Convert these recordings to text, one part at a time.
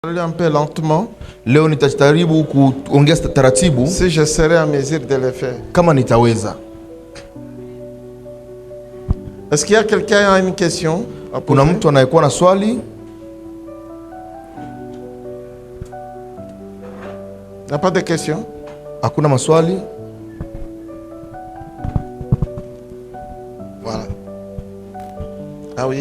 Un peu lentement. Leo nitajaribu kuongea taratibu si je serai en mesure de le faire. Kama nitaweza. Est-ce qu'il y a quelqu'un qui a une question? Kuna mtu anayekuwa na swali? Il n'y a pas de question? Hakuna maswali? Voilà. Ah oui?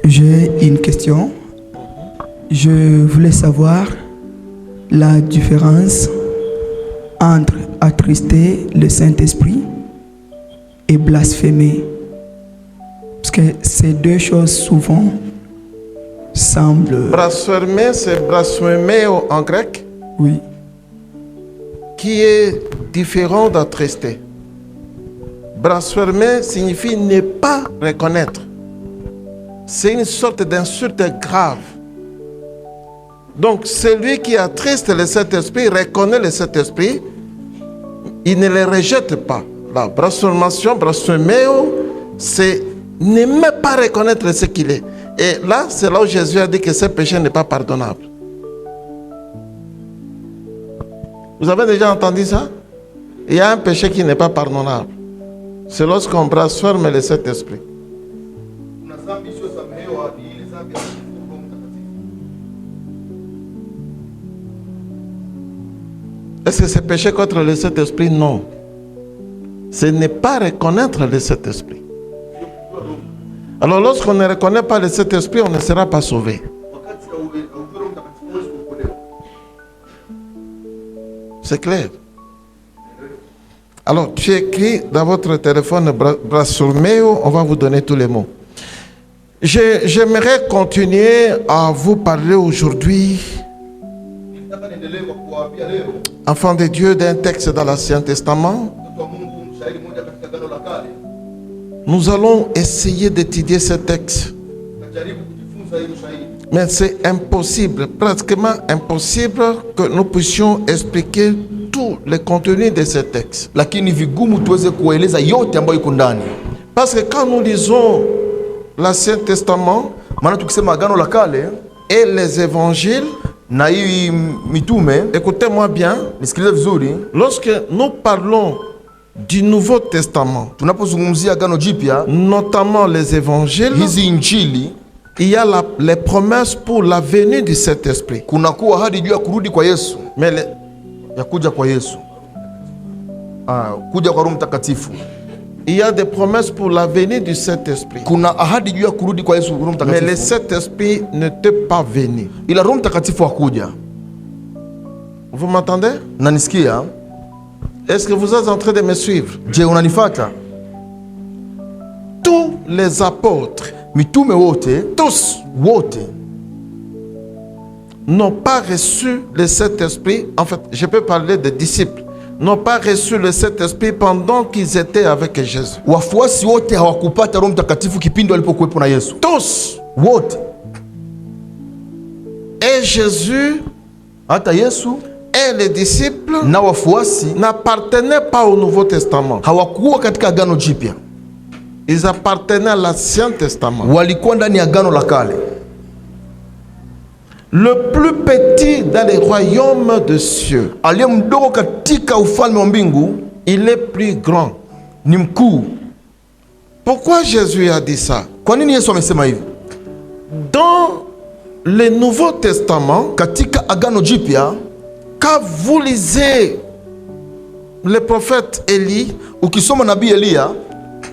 J'ai une question. Je voulais savoir la différence entre attrister le Saint-Esprit et blasphémer. Parce que ces deux choses souvent semblent... Blasphémer, c'est blasphémer en grec? Oui. Qui est différent d'attrister. Blasphémer signifie ne pas reconnaître. C'est une sorte d'insulte grave. Donc, celui qui attriste le Saint-Esprit reconnaît le Saint-Esprit, il ne le rejette pas. La blasphémation, blasphéméo, c'est ne même pas reconnaître ce qu'il est. Et là, c'est là où Jésus a dit que ce péché n'est pas pardonnable. Vous avez déjà entendu ça? Il y a un péché qui n'est pas pardonnable. C'est lorsqu'on blasphème le Saint-Esprit. Est-ce que c'est péché contre le Saint-Esprit? Non. Ce n'est pas reconnaître le Saint-Esprit. Alors lorsqu'on ne reconnaît pas le Saint-Esprit, on ne sera pas sauvé. C'est clair. Alors tu écris dans votre téléphone blasphéméo, on va vous donner tous les mots. J'aimerais continuer à vous parler aujourd'hui, enfant de Dieu, d'un texte dans l'Ancien Testament. Nous allons essayer d'étudier ce texte. Mais c'est impossible, pratiquement impossible que nous puissions expliquer tout le contenu de ce texte. Lakini vigumu tuweze kueleza yote ambayo iko ndani. Parce que quand nous lisons l'Ancien Testament, maana tukisema agano la kale et les évangiles, na hii mitume, écoutez-moi bien, nisikilize vizuri, lorsque nous parlons du Nouveau Testament, tunapozungumzia agano jipya, notamment les évangiles, hizi injili, il y a les promesses pour la venue du Saint-Esprit. Kunakuwa ahadi juu ya kurudi kwa Yesu. Ya kuja kwa Yesu. Kuja kwa Roho Mtakatifu. Il y a des promesses pour la venue du Saint-Esprit. Kuna ahadi juu ya kurudi kwa Yesu, Roho Mtakatifu. Mais le Saint-Esprit n'était pas venu. Ila Roho Mtakatifu hakuja. Vous m'entendez? Nanisikia? Est-ce que vous êtes en train de me suivre? Je, unanifata? Tous les apôtres, mitume wote, tous wote, n'ont pas reçu le Saint-Esprit. En fait, je peux parler des disciples. N'ont pas reçu le Saint-Esprit pendant qu'ils étaient avec Jésus. Wafuasi wote hawakupata Roho Mtakatifu kipindi walipokuwepo na Yesu. Tous, wote. Et Jésus, hata Yesu, et les disciples na wafuasi n'appartenaient pas au Nouveau Testament. Hawakuwa katika agano jipya. Ils appartenaient à l'Ancien Testament. Walikuwa ndani ya agano la kale. Le plus petit dans les royaumes de cieux, aliye mdogo katika ufalme wa mbingu, il est plus grand, ni mkuu. Pourquoi Jésus a dit ça? Kwa nini Yesu amesema hivi? Dans le Nouveau Testament, katika agano jipya, quand vous lisez le prophète Élie, ukisoma nabii Elia,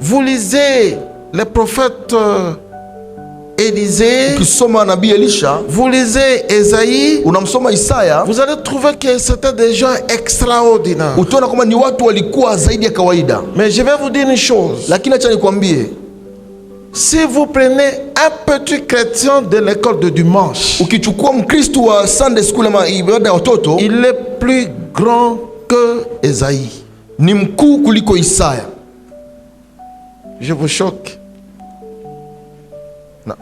vous lisez le prophète Élisée, ukisoma nabii Elisha, vous lisez Esaïe, unamsoma Isaya, vous allez trouver que c'était des gens extraordinaires. Utaona kama ni watu walikuwa zaidi ya kawaida. Mais je vais vous dire une chose. Lakini acha nikwambie, si vous prenez un petit chrétien de l'école de dimanche, ukichukua Mkristo wa Sunday school ama ibada ya watoto, il est plus grand que Esaïe. Ni mkuu kuliko Isaya. Je vous choque. Non.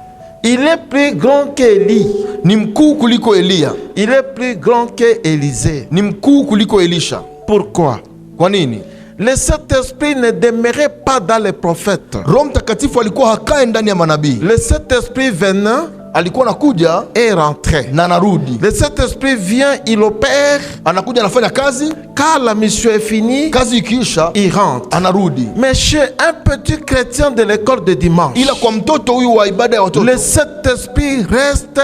Il est plus grand qu'Élie. Ni mkuu kuliko Elia. Il est plus grand qu'Élisée. Ni mkuu kuliko Elisha. Pourquoi? Kwa nini? Le Saint-Esprit ne demeurait pas dans les prophètes. Roho Mtakatifu alikuwa hakae ndani ya manabii. Le Saint-Esprit venant Alikuwa anakuja et rentrait. na anarudi. Le Saint-Esprit vient, il opère. Anakuja anafanya kazi, Quand la mission est finie, kazi ikiisha il rentre. anarudi. Mais chez un petit chrétien de l'école de dimanche, Ila kwa mtoto huyu wa ibada ya watoto, le Saint-Esprit reste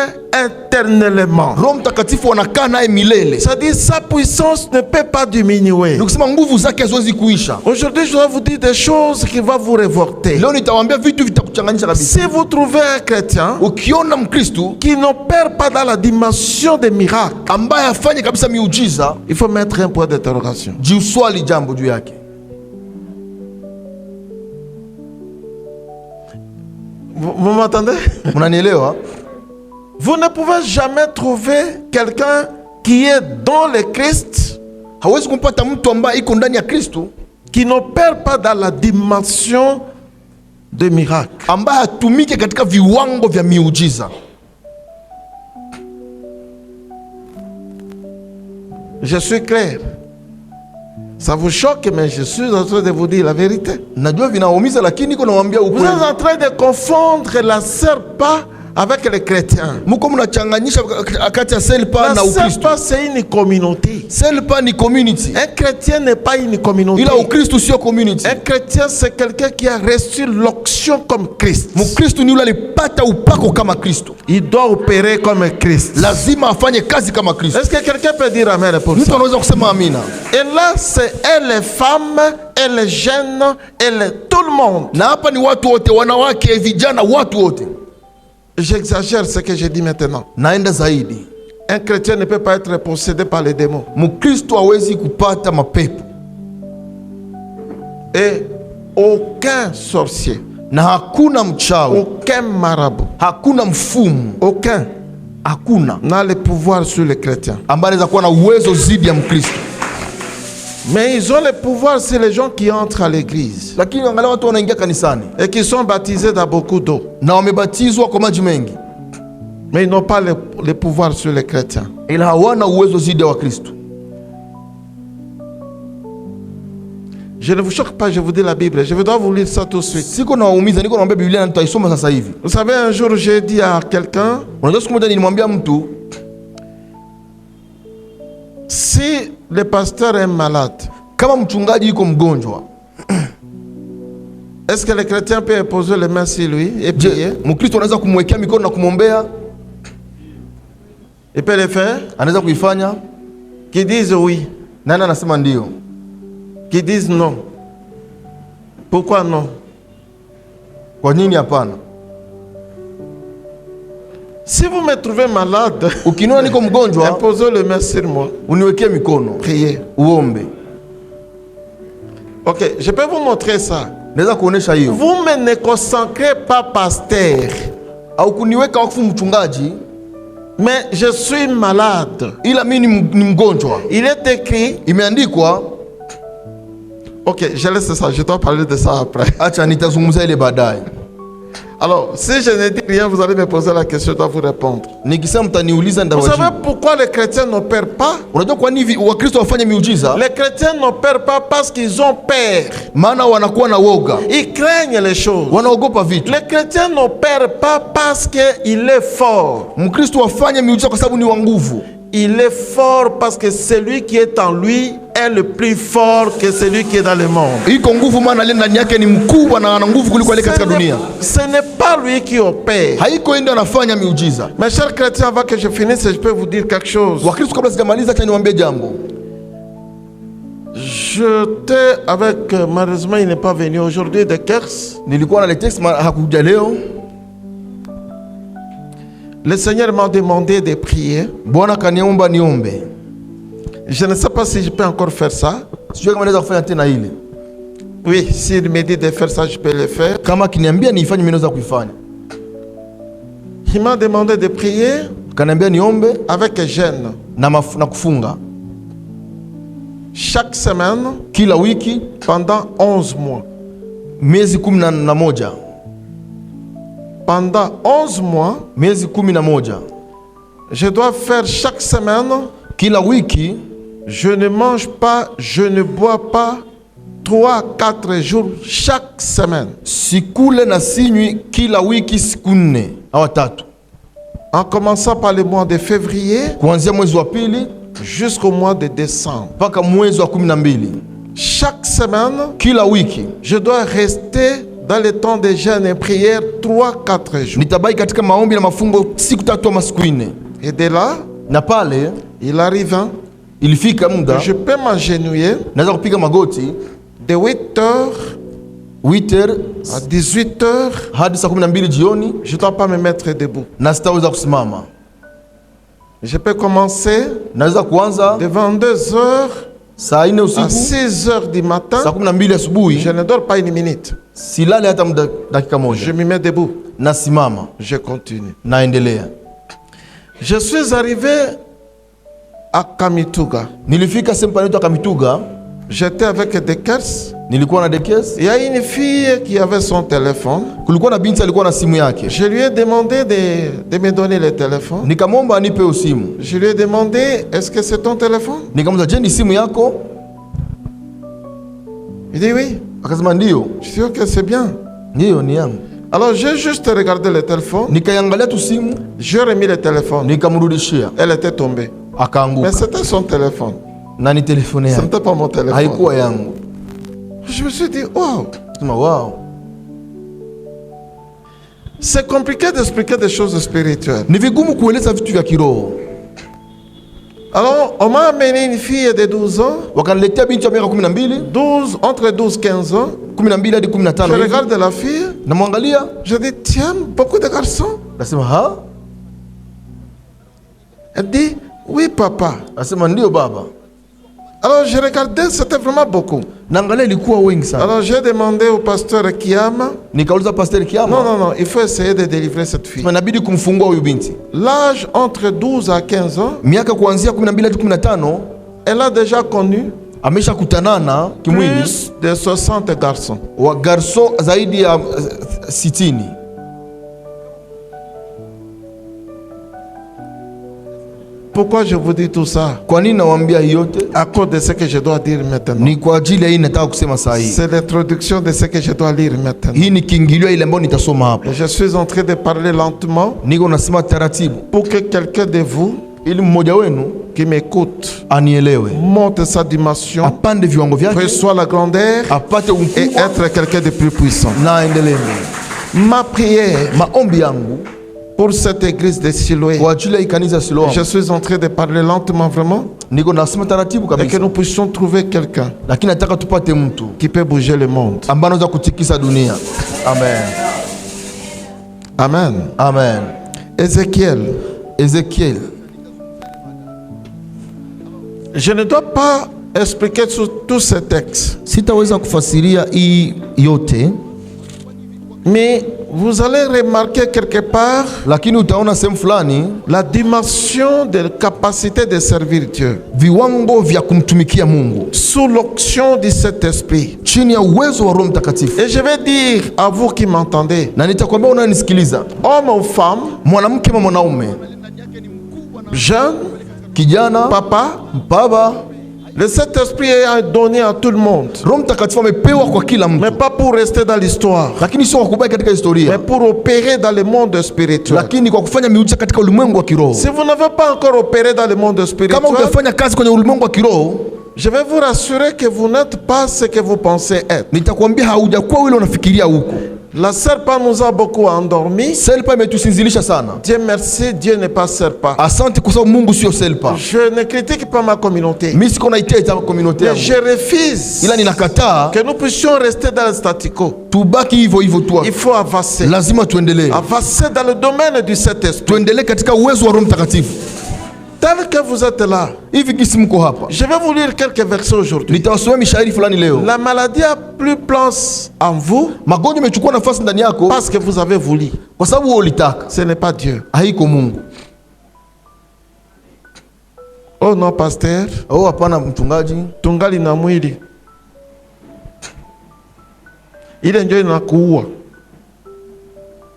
éternellement. Roho Mtakatifu anakaa naye milele. C'est-à-dire sa puissance ne peut pas diminuer. Ni kusema nguvu zake haziwezi kuisha. Aujourd'hui, je dois vous dire des choses qui vont vous révolter. Leo nitawaambia vitu vitakuchanganyisha kabisa. Si vous trouvez un chrétien Ukiona Mkristo qui n'opère pas dans la dimension des miracles, ambaye afanye kabisa miujiza, il faut mettre un point d'interrogation. jiuswali jambo juu yake. Vous m'entendez? Mnanielewa? Vous ne pouvez jamais trouver quelqu'un qui est dans le Christ, Hawezi kumpata mtu ambaye iko ndani ya Kristo qui n'opère pas dans la dimension des miracles. ambaye hatumike katika viwango vya miujiza. Je suis clair. Ça vous choque, mais je suis en train de vous dire la vérité. Najua vinaumiza, lakini niko nawaambia Vous ukweli. êtes en train de confondre la serpa avec les chrétiens. Muko mnachanganyisha kati ya selpa La na Ukristo. serpa, c'est une communauté. Selpa ni community, Un chrétien n'est pas une communauté. ila Ukristo sio community. Un chrétien, c'est quelqu'un qui a reçu l'onction comme Christ. Mkristo ni yule alipata upako kama Kristo, Il doit opérer comme Christ. lazima afanye kazi kama Kristo. Est-ce que quelqu'un peut dire amen pour Mtu ça? anaweza kusema amina. Et là, c'est et les femmes, et les jeunes, et tout le monde. Na hapa ni watu wote, wanawake, vijana, watu wote. J'exagère ce que je dis maintenant. Naenda zaidi, Un chrétien ne peut pas être possédé par les démons. Mkristo hawezi kupata mapepo, Et aucun sorcier, na hakuna mchawi, aucun marabout, hakuna mfumu, aucun hakuna n'a le pouvoir sur les chrétiens. ambaye anaweza kuwa na uwezo zidi ya Mkristo. Mais ils ont le pouvoir sur les gens qui entrent à l'église Lakini angalia watu wanaingia kanisani et qui sont baptisés dans beaucoup d'eau. na wamebatizwa kwa maji mengi, Mais ils n'ont pas le pouvoir sur les chrétiens. ila hawana uwezo zidi ya Wakristo. Je ne vous choque pas, je vous dis la Bible. Je dois vous lire ça tout de suite. Siko nawaumiza, niko naambia Biblia na tutaisoma sasa hivi. Vous savez, un jour j'ai dit à quelqu'un, Unajua siku moja nilimwambia mtu, si le pasteur est malade, kama mchungaji yuko mgonjwa, est-ce que le chrétien peut poser les mains sur lui et prier? je, Mkristo anaweza kumwekea mikono na kumwombea? Il peut le faire? Anaweza kuifanya? Qui disent oui, Nani anasema ndio? qui disent non. Pourquoi non? Kwa nini hapana? Si vous me trouvez malade, Ukiniona niko mgonjwa, imposez les mains sur moi, uniwekee mikono, priez. uombe. Ok, je peux vous montrer ça. Naweza kuonesha hiyo. Vous ne consacrez pas pasteur, Au kuniweka wakfu mchungaji, mais je suis malade. ila mimi ni mgonjwa. Il est écrit, Imeandikwa, ok, je laisse ça, je dois parler de ça après. acha nitazungumza ile baadaye. Alors, si je ne dis rien, vous allez me poser la question, je dois vous répondre. Nikisema mtaniuliza Vous savez nitawajibu. pourquoi les chrétiens n'opèrent pas? Unajua kwa nini Wakristo wafanye miujiza? Les chrétiens n'opèrent pas parce qu'ils ont peur. Maana wanakuwa na woga, Ils craignent les choses. wanaogopa vitu. Les chrétiens n'opèrent pas parce qu'il est fort. Mkristo wafanye miujiza kwa sababu ni wa nguvu. Il est fort parce que celui qui est en lui est le plus fort que celui qui est dans le monde. Iko nguvu, maana aliye ndani yake ni mkubwa na ana nguvu kuliko aliye katika dunia. Ce n'est pas lui qui opère. Haiko ndio anafanya miujiza. Mes chers chrétiens, avant que je finisse, je peux vous dire quelque chose. Wakristo, kabla sijamaliza, acha niwaambie jambo. J'étais avec, malheureusement il n'est pas venu aujourd'hui, de Kers. Nilikuwa na letex hakuja leo. Le Seigneur m'a demandé de prier. Bwana kaniomba niombe. Je ne sais pas si je peux encore faire ça. Sijui kama naweza kufanya tena ile. Oui, s'il me dit de faire ça, je peux le faire. Kama kiniambia niifanye, mimi naweza kuifanya. Il m'a demandé de prier Kaniambia niombe avec jeûne. na kufunga Chaque semaine, kila wiki pendant 11 mois. miezi 11. Pendant 11 mois, Miezi 11. je dois faire chaque semaine, Kila wiki je ne mange pas, je ne bois pas 3-4 jours chaque semaine. Sikule na sinywi kila wiki siku 4 au 3. En commençant par le mois de février kuanzia mwezi wa pili jusqu'au mois de décembre. mpaka mwezi wa 12. Chaque semaine, Kila wiki je dois rester dans le temps de jeûne et prière 3-4 jours. nitabaki katika maombi na mafungo siku 3 ama siku 4. Et de là, Na pale il arrive, ilifika muda je peux m'agenouiller naweza kupiga magoti de 8h 8h à 18h. hadi saa 12 jioni, Je ne dois pas me mettre debout. na sitaweza kusimama. Je peux commencer Naweza kuanza de 22h saa 4 à usiku, 6h du saa matin. 12 asubuhi, Je ne dors pas une minute. silale hata muda dakika Je moja, me mets debout. nasimama, Je continue. naendelea. Je suis arrivé à Kamituga. Nilifika sehemu panaitwa Kamituga, J'étais avec Dekers. nilikuwa na Dekes. Il y a une fille qui avait son téléphone. Kulikuwa na binti alikuwa na simu yake, Je lui ai demandé de me donner le téléphone. nikamwomba anipe simu. Je lui ai demandé, est-ce que c'est ton téléphone? Nikamuuliza, je, ni simu yako? Il dit oui. Akasema ndio. Je dis ok, c'est bien. Ndio, ni yangu. Alors j'ai juste regardé le téléphone. Nikaiangalia tu simu, J'ai remis le téléphone. nikamrudishia, Elle était tombée. Mais akaanguka. c'était son téléphone. Na ni telefone Ce yake, n'était pas mon téléphone. haikuwa yangu. Je me suis dit, wow, Sema wow, c'est compliqué d'expliquer des choses spirituelles. ni vigumu kueleza vitu vya kiroho. Alors, on m'a amené une fille de 12 ans, Wakaniletea binti wa miaka 12, 12, entre 12 et 15 ans. 12 hadi Je 15 hivi. regarde la fille, Namwangalia, je dis, tiens, beaucoup de garçons. nasema ha, Elle dit, oui, papa. nasema ndio baba. Alors, je regardais, c'était vraiment beaucoup. Naangalia ilikuwa wengi sana. Alors, j'ai demandé au pasteur Kiama, Nikauliza Pastor Kiama, non, il faut essayer de délivrer cette fille. sema inabidi kumfungua huyu binti. L'âge entre 12 à 15 ans, Miaka kuanzia 12 hadi 15, elle a déjà connu amesha kutanana kimwili plus de 60 garçons. wa garso zaidi ya 60. Pourquoi je vous dis tout ça? Kwa nini nawaambia hii yote? À cause de ce que je dois dire maintenant. Ni kwa ajili ya hii nataka kusema saa hii. C'est l'introduction de ce que je dois lire maintenant. Hii ni kiingilio ile ambayo nitasoma hapa. Et je suis en train de parler lentement Niko nasema taratibu pour que quelqu'un de vous ili mmoja wenu qui m'écoute anielewe, monte sa dimension, apande viwango vyake, reçoit la grandeur apate et ukubwa être quelqu'un de plus puissant. na aendelee. Ma prière Maombi yangu pour cette église de Siloé, kwa ajili ya hii kanisa Siloam, je suis en train de parler lentement vraiment, niko nasema taratibu et que kabisa, nous puissions trouver quelqu'un lakini nataka tupate mtu qui peut bouger le monde. ambaye anaweza kutikisa dunia. Amen, Amen. amen. Ézéchiel. Ezekiel, Je ne dois pas expliquer tous ces textes, sitaweza kufasiria hii yote, mais vous allez remarquer quelque part lakini utaona sehemu fulani la dimension de capacité de servir Dieu viwango vya kumtumikia Mungu sous l'onction du Saint-Esprit. chini ya uwezo wa Roho Mtakatifu. Et je vais dire à vous qui m'entendez, Na nitakwambia unanisikiliza, homme ou femme, mwanamke ama mwanaume, jeune, kijana, papa, baba, le Saint-Esprit est donné à tout le monde, Roho Mtakatifu amepewa kwa kila mais mtu, pas pour rester dans l'histoire, lakini sio kwa kubaki katika mais historia, pour opérer dans le monde spirituel. lakini kwa kufanya miujiza katika ulimwengu wa kiroho. Si vous n'avez pas encore opéré dans le monde Kama spirituel, hujafanya kazi kwenye ulimwengu wa kiroho, je vais vous rassurer que vous n'êtes pas ce que vous pensez être. nitakwambia haujakuwa vile unafikiria huko. La serpent nous a beaucoup endormis. Selpa imetusinzilisha sana. Dieu merci, Dieu n'est pas serpent. Asante kwa sababu Mungu sio selpa. Je ne critique pas ma communauté, Mimi siko naiteta community mais je yangu, refuse ila ninakataa que nous puissions rester dans le statu quo. tubaki hivyo hivyo tu. Il faut avancer. Lazima tuendelee, Avancer dans le domaine du Saint-Esprit. tuendelee katika uwezo wa Roho Mtakatifu. Tel que vous êtes là, Hivi kisi mko hapa, je vais vous lire quelques versets aujourd'hui. nitawasomea mishairi fulani leo. La maladie a plus place en vous Magonjwa imechukua nafasi ndani yako parce que vous avez voulu. kwa sababu wewe ulitaka, Ce n'est pas Dieu. haiko Mungu. Oh non, pasteur, Oh hapana mchungaji, tungali na mwili. Ile ndio inakuua.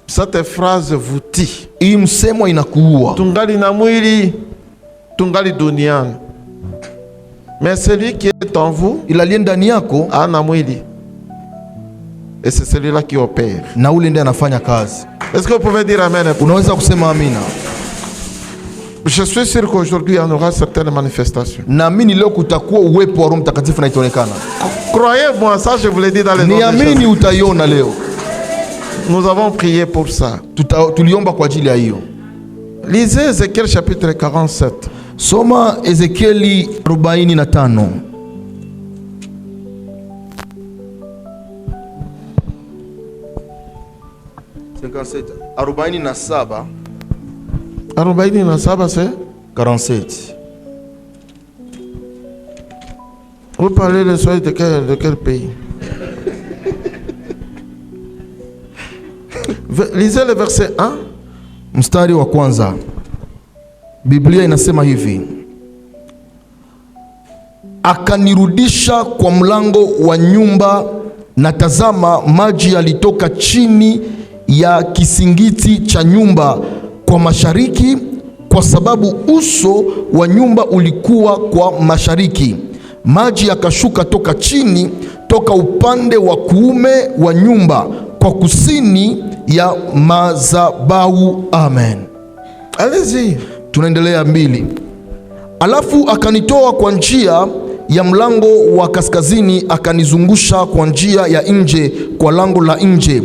Cette phrase vous tue. hii msemo inakuua. Tungali na mwili, tungali duniani. Mais celui qui est en vous, ila aliye ndani yako ana mwili. Et c'est celui-là qui opère. na ule ndiye anafanya kazi. Est-ce que vous pouvez dire amen? Unaweza kusema amina? Je suis sûr qu'aujourd'hui, il y en aura certaines manifestations. Naamini leo kutakuwa uwepo wa Roho Mtakatifu na itaonekana. Croyez-moi, ça je vous l'ai dit dans les noms de Niamini Jésus. utaiona leo. Nous avons prié pour ça. Tuliomba kwa ajili ya hiyo. Lisez Ézéchiel chapitre 47. Soma Ezekieli 45. Arobaini na saba. 47, c'est 47. Vous parlez le soir de quel pays? Lisez le verset 1. Mstari wa kwanza. Biblia inasema hivi: akanirudisha kwa mlango wa nyumba, na tazama, maji yalitoka chini ya kisingiti cha nyumba kwa mashariki, kwa sababu uso wa nyumba ulikuwa kwa mashariki. Maji yakashuka toka chini, toka upande wa kuume wa nyumba kwa kusini ya madhabahu. Amen. Allez-y. Tunaendelea 2. Alafu akanitoa kwa njia ya mlango wa kaskazini, akanizungusha kwa njia ya nje, kwa lango la nje,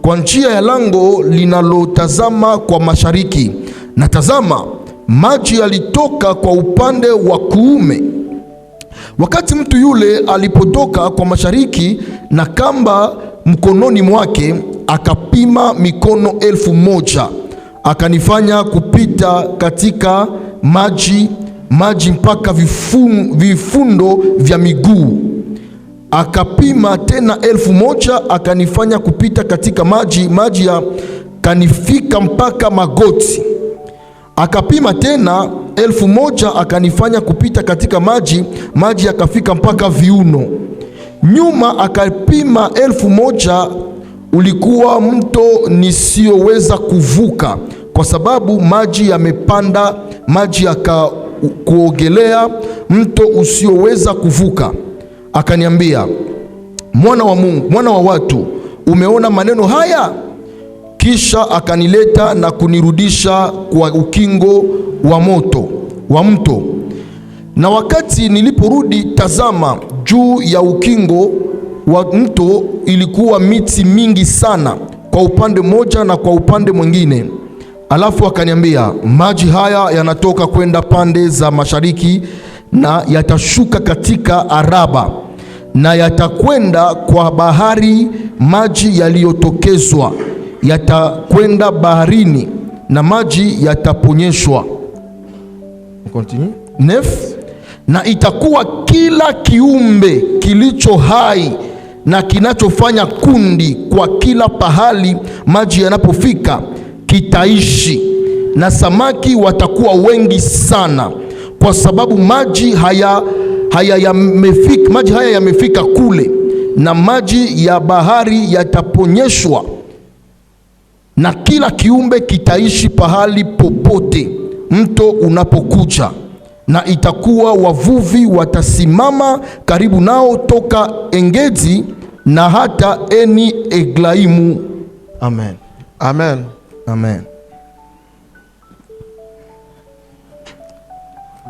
kwa njia ya lango linalotazama kwa mashariki. Na tazama, maji yalitoka kwa upande wa kuume. Wakati mtu yule alipotoka kwa mashariki na kamba mkononi mwake, akapima mikono 1,000, akanifanya kupita katika maji mpaka vifundo vya miguu. Akapima tena 1,000, akanifanya kupita katika maji yakanifika mpaka magoti. Akapima tena 1,000, akanifanya kupita katika maji yakafika mpaka viuno. Nyuma akapima 1,000, ulikuwa mto nisiyoweza kuvuka, kwa sababu maji yamepanda, maji kuogelea, mto usioweza kuvuka. Akaniambia, mwana wa Mungu, mwana wa watu, umeona maneno haya? Kisha akanileta na kunirudisha kwa ukingo wa mto. Na wakati niliporudi, tazama, juu ya ukingo wa mto ilikuwa miti mingi sana, kwa upande mmoja na kwa upande mwingine. Alafu akaniambia, maji haya yanatoka kwenda pande za mashariki, na yatashuka katika Araba, na yatakwenda kwa bahari. Maji yaliyotokezwa yatakwenda baharini, na maji yataponyeshwa. Na itakuwa kila kiumbe kilicho hai na kinachofanya kundi kwa kila pahali maji yanapofika kitaishi, na samaki watakuwa wengi sana, kwa sababu maji haya yamefika kule, na maji ya bahari yataponyeshwa, na kila kiumbe kitaishi pahali popote mto unapokuja. Na itakuwa wavuvi watasimama karibu nao toka Engedi na hata Eni Eglaimu. Amen. Amen. Amen.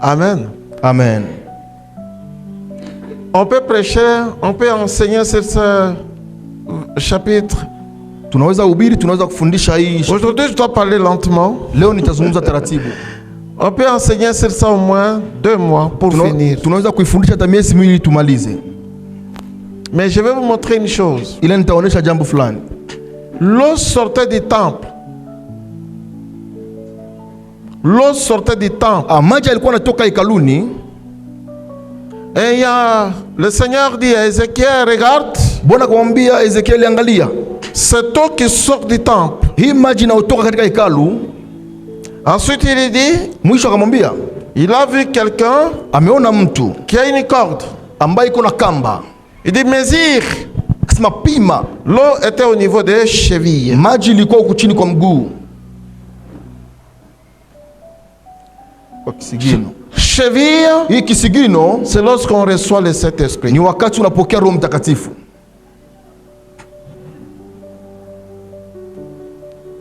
Amen. Amen. On peut prêcher, on peut enseigner sur ce chapitre. Tunaweza hubiri, tunaweza kufundisha hii. Aujourd'hui, je dois parler lentement. Leo nitazungumza taratibu. On peut enseigner sur ça au moins 2 mois pour finir. Tunaweza kuifundisha hata miezi 2 tumalize. Mais je vais vous montrer une chose. Ila nitaonesha jambo fulani. L'eau sortait du temple. L'eau sortait du temple. Maji alikuwa anatoka hekaluni. Et le Seigneur dit à Ézéchiel, regarde. Bwana kumwambia Ezekiel, angalia. Cette eau qui sort du temple. Hii maji inayotoka katika hekalu. Ensuite il dit, mwisho akamwambia, il a vu quelqu'un, ameona mtu qui a une corde, ambaye iko na kamba. Il dit mesure. Akasema pima. L'eau était au niveau des chevilles. Maji ilikuwa huko chini kwa mguu. Kwa kisigino. cheville, hii kisigino c'est lorsqu'on reçoit le Saint-Esprit. ni wakati unapokea Roho Mtakatifu.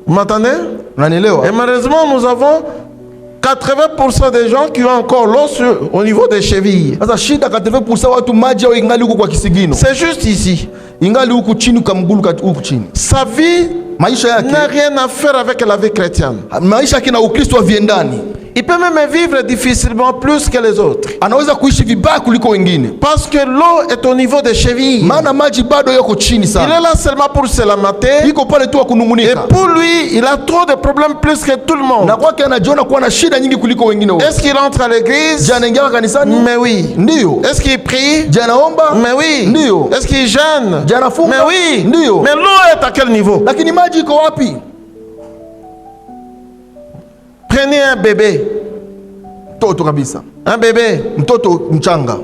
Vous m'entendez? Unanielewa? Et malheureusement, nous avons 80% des gens qui ont encore l'eau au niveau des chevilles. Sasa shida 80% watu maji au ingali huko kwa kisigino. C'est juste ici. Ingali huku chini kwa mgulu huku chini. Sa vie Maisha yake n'a rien à faire avec la vie chrétienne. maisha yake na Ukristo haviendani. Il peut même vivre difficilement plus que les autres. Anaweza kuishi vibaya kuliko wengine. Parce que l'eau est au niveau des chevilles. Maana maji bado yako chini Il sana. est là seulement pour se lamenter. Iko pale tu Et kunungunika. pour lui, il a trop de problèmes plus que tout le monde. Na kwake anajiona kuwa na shida nyingi kuliko wengine wote. Est-ce qu'il entre à l'église? Je anaingia kanisani? Mais oui. Ndio. Est-ce qu'il prie? Je anaomba? Mais oui. Ndio. Est-ce qu'il jeûne? Je anafunga? Mais oui. Ndio. Mais l'eau est à quel niveau? Lakini maji iko wapi? Prenez un bébé. Mtoto kabisa. Un bébé. Mtoto mchanga.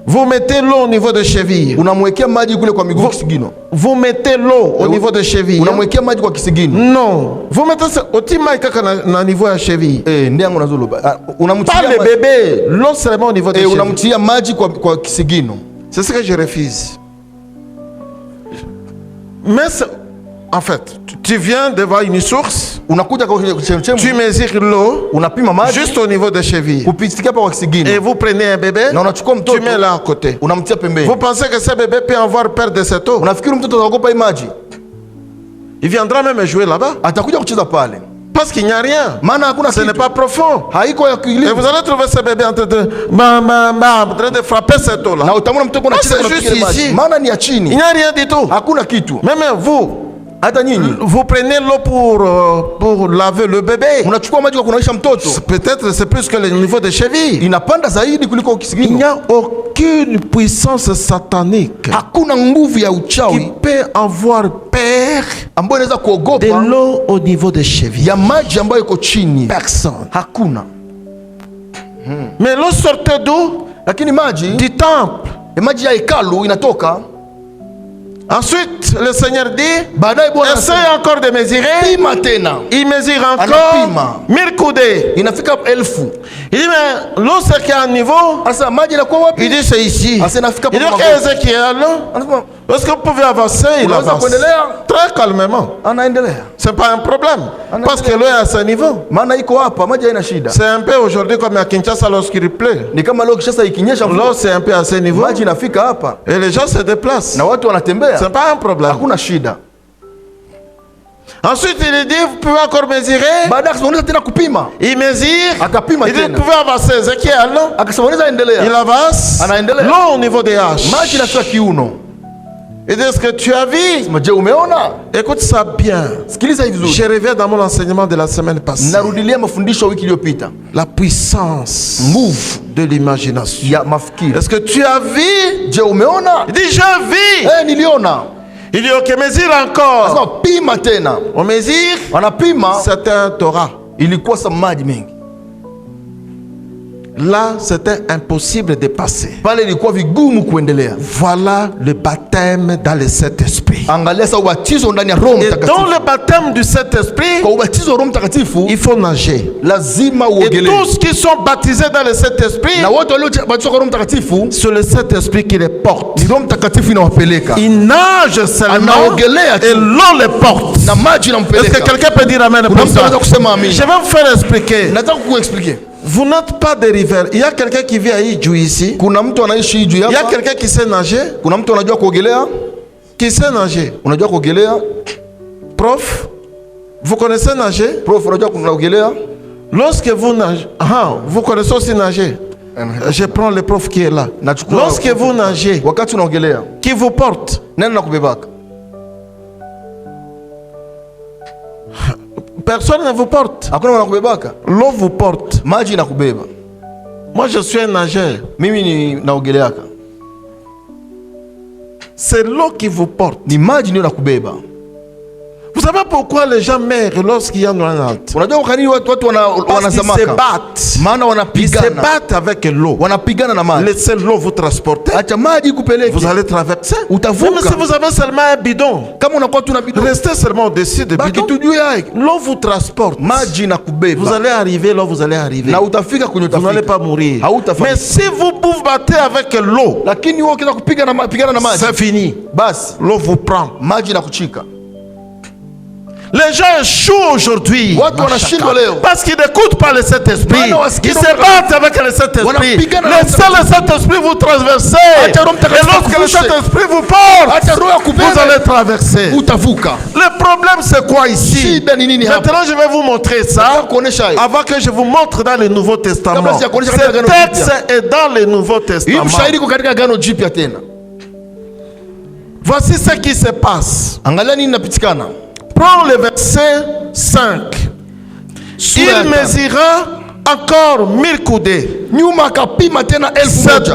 Vous mettez l'eau au niveau de cheville. Unamwekea maji kule kwa miguu kisigino. Vous mettez l'eau au niveau de cheville. Unamwekea maji kwa kisigino. Non. Vous mettez au timai kaka na niveau ya cheville. Ndio yangu nazuluba. Pas Unamtia le bébé. L'eau seulement au niveau de cheville. Unamtia maji kwa kisigino. C'est ce que je refuse. Mais en fait, tu viens devant une source. Unakuja kwa chemchemu. Tu mesures l'eau. Unapima maji. Juste au niveau de cheville. Kupitikia kwa kisigino. Et vous prenez un bébé. Na unachukua mtoto. Tu mets là à côté. Unamtia pembeni. Vous pensez que ce bébé peut avoir peur de cette eau? Unafikiri mtoto ataogopa hii maji? Il viendra même jouer là-bas. Atakuja kucheza pale. Parce qu'il n'y a rien. Maana hakuna Ce kitu. n'est pas profond. Haiko ya Et kilimo. vous allez trouver ce bébé en train de, en train de frapper cette eau-là. Na utamwona mtoto anacheza c'est na juste kupiga maji. ici. Maana ni ya Il chini. n'y a rien du tout. Hakuna kitu. Même vous, Hata nyinyi vous prenez l'eau pour laver le bébé. unachukua maji kwa kunaisha mtoto. Peut-être c'est plus que le niveau de cheville. Inapanda zaidi kuliko Il kisigino. n'y a aucune puissance satanique Hakuna nguvu ya qui uchawi peut avoir peur ambayo inaweza de kuogopa l'eau au niveau des chevilles. ya maji ambayo iko chini. Personne. Hakuna. Mais l'eau sortait d'où? Lakini maji Du temple. maji ya hekalu inatoka. Ensuite, le Seigneur dit, Baadaye Bwana essaye anasema, encore de mesurer. pima tena. Il mesure Anapima. encore 1000 coudées. Inafika 1000. Il dit, mais l'eau c'est qui est à un niveau? Sasa maji inakuwa wapi? Il dit, c'est ici. Asa inafika Il dit, kwa ok, magoti. Ézéchiel, Anasema est-ce que vous pouvez avancer? Il unaweza avance. kuendelea? Très calmement. Anaendelea. Ce n'est pas un problème. Parce que l'eau est à ce niveau. Maana iko hapa, maji haina shida. C'est un peu aujourd'hui comme à Kinshasa lorsqu'il pleut. Ni kama leo Kinshasa ikinyesha L'eau c'est un peu à ce niveau. maji inafika hapa Et les gens se déplacent. na watu Ce wanatembea. n'est pas un problème. Hakuna shida. Ensuite, il dit, vous pouvez encore mesurer. Baada akasaoneza tena kupima. Il mesure. Akapima Il dit, tena. vous pouvez avancer. Ézéchiel, Akasaoneza il endelea. avance. Anaendelea. L'eau au niveau des haches. Maji inafika kiuno. Il dit, est-ce que tu as vu? Je umeona? Écoute ça bien. Sikiliza hivi vizuri. Je reviens dans mon enseignement de la semaine passée. Narudilia mafundisho wiki iliyopita. La puissance Nguvu de l'imagination. ya mafikiri. Est-ce que tu as vu? Je umeona? Il dit, j'ai vu. Niliona. Il dit, ok, mesure encore. Sasa pima tena. On mesure. Wanapima, C'était un Torah. ilikuwa sa maji mengi. Là, c'était impossible de passer. Pale ilikuwa vigumu kuendelea. Voilà le baptême dans le Saint-Esprit. Angalia sa ubatizo ndani ya Roho Et Mtakatifu. dans le baptême du Saint-Esprit, Kwa ubatizo wa Roho Mtakatifu il faut nager. lazima Et uogelee. tous qui sont baptisés dans le Saint-Esprit, Na wote waliobatizwa kwa Roho Mtakatifu c'est le Saint-Esprit qui les porte. ni Roho Mtakatifu inawapeleka. Ils nagent seulement Anaogelea tu. et l'eau les porte. Na maji Est-ce que inampeleka. quelqu'un peut dire Amen Kuna pour mtu ça? anaweza kusema Je amina. vais vous faire expliquer. Nataka kukuexpliquer. Vous n'êtes pas des rivers. Il y a quelqu'un qui vit à Iju ici. Kuna mtu anaishi juu Il y a hapa. quelqu'un qui sait nager. Kuna mtu anajua kuogelea. Qui sait nager? Unajua kuogelea? Prof, vous connaissez nager? Prof, unajua kuogelea? Lorsque vous nagez, vous connaissez aussi nager. Je prends le prof qui est là. Nachukua- Lorsque vous nagez, Wakati unaogelea, qui vous porte? nani nakubebaka? Personne ne vous porte. Hakuna wanakubebaka. L'eau vous porte. Maji inakubeba. Moi, je suis un nageur. Mimi ni naogeleaka. C'est l'eau qui vous porte. Ni maji ndio nakubeba. Vous savez pourquoi les gens meurent lorsqu'il y a noyade? Unajua kwa nini watu Parce qu'ils se wanazamaka? battent. Maana Ils se wanapigana. battent avec l'eau. Wanapigana na maji. Laissez l'eau vous transporter. Acha maji kupeleke. Vous allez traverser. Utavuka. Même si vous avez seulement un bidon, Kama unakuwa tu na bidon, restez seulement au-dessus de baki bidon. tu juu yake. L'eau vous transporte. Maji na kubeba. Vous allez arriver là, vous allez arriver. Na utafika kwenye Vous n'allez utafika. pas mourir. Hautafika. Mais si vous vous battez avec l'eau, Lakini wewe ukianza kupigana na maji, c'est fini. basi L'eau vous prend. maji na kuchika. Les gens échouent aujourd'hui Watu wanashindwa leo. parce qu'ils n'écoutent pas le Saint-Esprit. Maana wasikii Ils se Roho battent avec le Saint-Esprit. Wanapigana na Laissez le Saint-Esprit vous traverser. Acha Roho Et Mtakatifu lorsque le akuvushe. Saint-Esprit vous porte, Acha Roho vous akubebe, allez traverser. utavuka. Le problème c'est quoi ici? Shida ni nini hapa? Maintenant je vais vous montrer ça Kuonesha hayo. avant que je vous montre dans le Nouveau Testament. Kabla sijakuonyesha Ce katika Agano texte est dans le Nouveau Hii Testament. mshairi iko katika Agano Jipya tena. Voici ce qui se passe. Angalia nini inapitikana. Prends le verset 5. Sura ya Il tano. mesura encore 1000 coudées. Nyuma akapima tena 1000 C'était moja.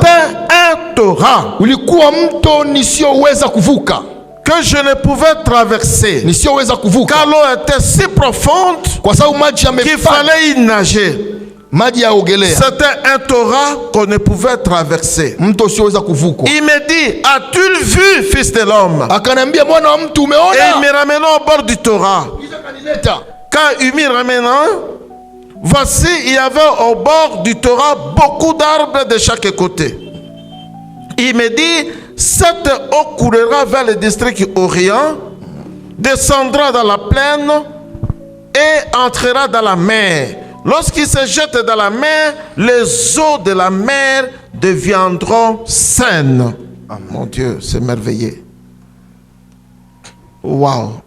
un torrent Ulikuwa mto nisioweza kuvuka. que je ne pouvais traverser. Nisioweza kuvuka. Car l'eau était si profonde Kwa sababu maji qu'il yamepanda. fallait y nager. Maji yaogelea. C'était un torrent qu'on ne pouvait traverser. Mto usioweza kuvukwa. Il me dit, as-tu vu, fils de l'homme? Akaniambia mwana wa mtu Et il umeona? me ramena au bord du torrent. Kisha kanileta. Quand il me ramena, voici, il y avait au bord du torrent beaucoup d'arbres de chaque côté. Il me dit, cette eau coulera vers le district orient, descendra dans la plaine et entrera dans la mer. Lorsqu'il se jette dans la mer, les eaux de la mer deviendront saines. Mon Dieu, c'est merveilleux. Wow.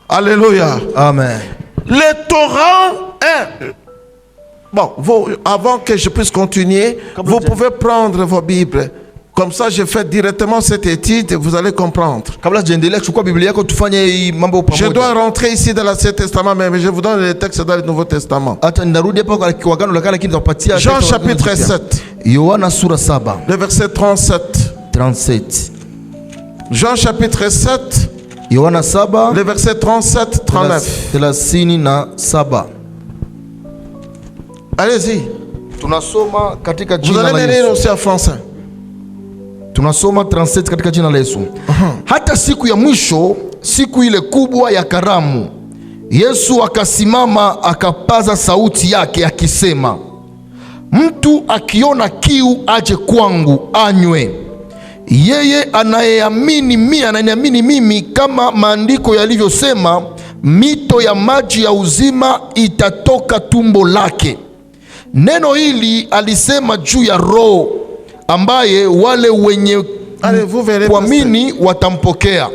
Alléluia. Amen. Le torrent est... Bon, avant que je puisse continuer, vous pouvez prendre vos Bibles. Comme ça, je fais directement cette étude et vous allez comprendre. Kabla sijaendelea, chukua Biblia yako tufanye hii mambo Je pamoja. dois rentrer ici dans l'Ancien Testament, mais je vous donne les textes dans le Nouveau Testament. Hata ninarudi hapa kwa Agano la Kale, lakini nitakupatia Jean texte wa chapitre Agano Jipya. 7, Yohana sura 7, le verset 37. 37. Jean chapitre 7, Yohana 7, le verset 37, 39. 37. Allez-y. Tunasoma katika Vous jina allez la me lire Yesu. aussi en français. Tunasoma 37 katika jina la Yesu. Hata siku ya mwisho, siku ile kubwa ya karamu, Yesu akasimama akapaza sauti yake akisema, mtu akiona kiu aje kwangu anywe. Yeye ananiamini mimi, kama maandiko yalivyosema, mito ya maji ya uzima itatoka tumbo lake. Neno hili alisema juu ya Roho ambaye wale wenye kuamini watampokea,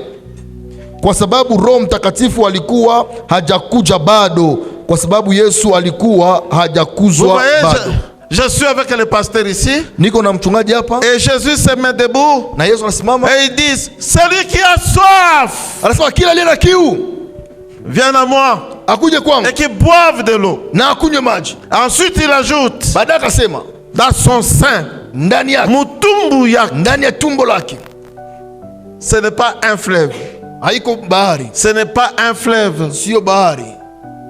kwa sababu Roho Mtakatifu alikuwa hajakuja bado, kwa sababu Yesu alikuwa hajakuzwa bado. Je suis avec le pasteur ici. Niko na mchungaji hapa. Et Jésus se met debout. Na Yesu anasimama. Et il dit, celui qui a soif, anasema kila aliye na kiu, viens à moi. Akuje kwangu. Et qui boive de l'eau. Na akunywe maji. Ensuite il ajoute. Baadaye akasema, dans son sein. Ndani yake. Mutumbu yake. Ndani ya tumbo lake. Ce n'est pas un fleuve. Haiko bahari. Ce n'est pas un fleuve. Sio bahari.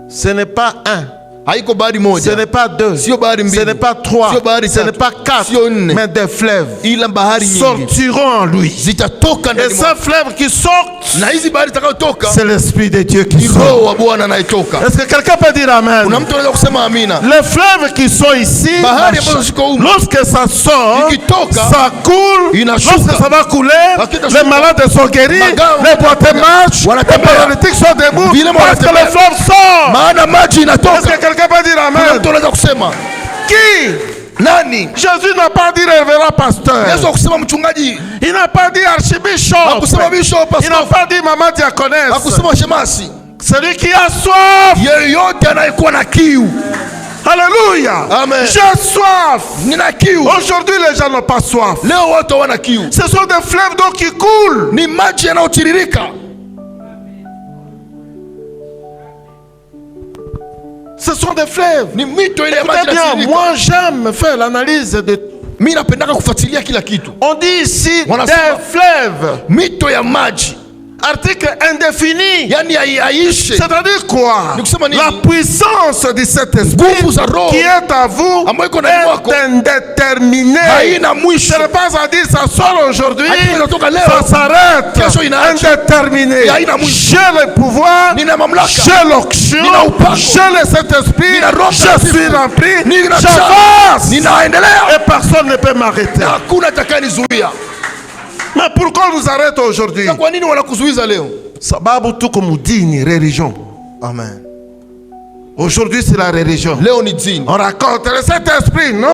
Ce n'est pas un. Haiko bahari moja. Ce n'est pas deux. Sio bahari mbili. Ce n'est pas trois. Sio bahari ce n'est pas quatre. Sio nne. Mais des fleuves ila bahari nyingi sortiront en lui. Zitatoka ndani mwake. Et ces fleuves qui sortent, na hizi bahari zitakazotoka, c'est l'esprit de Dieu qui sort. Roho wa Bwana anayetoka. Est-ce que quelqu'un peut dire amen? Kuna mtu anaweza kusema amina? Les fleuves qui sont ici, bahari ambazo ziko huko, lorsque ça sort, ikitoka, ça coule. inashuka. Lorsque ça va couler, les malades sont guéris, les boiteux marchent, les paralytiques sont debout, parce que le fleuve sort. Maana maji inatoka. Est-ce que quelqu'un peut dire amen? Kuna mtu anaweza kusema qui? Nani? Jésus n'a pas dit révérend pasteur. Yesu akusema mchungaji. Il n'a pas dit archibishop. Akusema bishop pastor. Il n'a pas dit maman diaconesse. Akusema shemasi. Celui qui a soif. Yeyote anayekuwa na kiu. Alléluia. Amen. J'ai soif. Nina kiu. Aujourd'hui les gens n'ont pas soif. Leo watu hawana kiu. Ce sont des fleuves d'eau qui coulent. Ni maji yanayotiririka. Ce sont des fleuves. Ni mito ile maji yanayotiririka. Moi j'aime faire l'analyse de. Mimi napendaka kufuatilia kila kitu. On dit ici des fleuves. Mito ya maji. article indéfini. yani aiishe. C'est-à-dire quoi? Ni kusema nini? La puissance de cet esprit Nguvu za Roho qui est à vous ambayo iko ndani mwako est indéterminée. haina mwisho. Ce n'est pas à dire ça sort aujourd'hui, Hadi inatoka leo, ça s'arrête. kesho inaacha. Indéterminé. Haina mwisho. J'ai le pouvoir, Nina mamlaka. j'ai l'onction, Nina upako. j'ai le Saint-Esprit, Nina Roho je Mtakatifu. suis rempli, Nina j'avance. ninaendelea. Et personne ne peut m'arrêter. Hakuna atakayenizuia. Mais pourquoi on nous arrête aujourd'hui? Kwa nini wanakuzuiza leo? Sababu tuko mudini, religion. Amen. Aujourd'hui c'est la religion. Leo ni dini. On raconte le Saint-Esprit, non?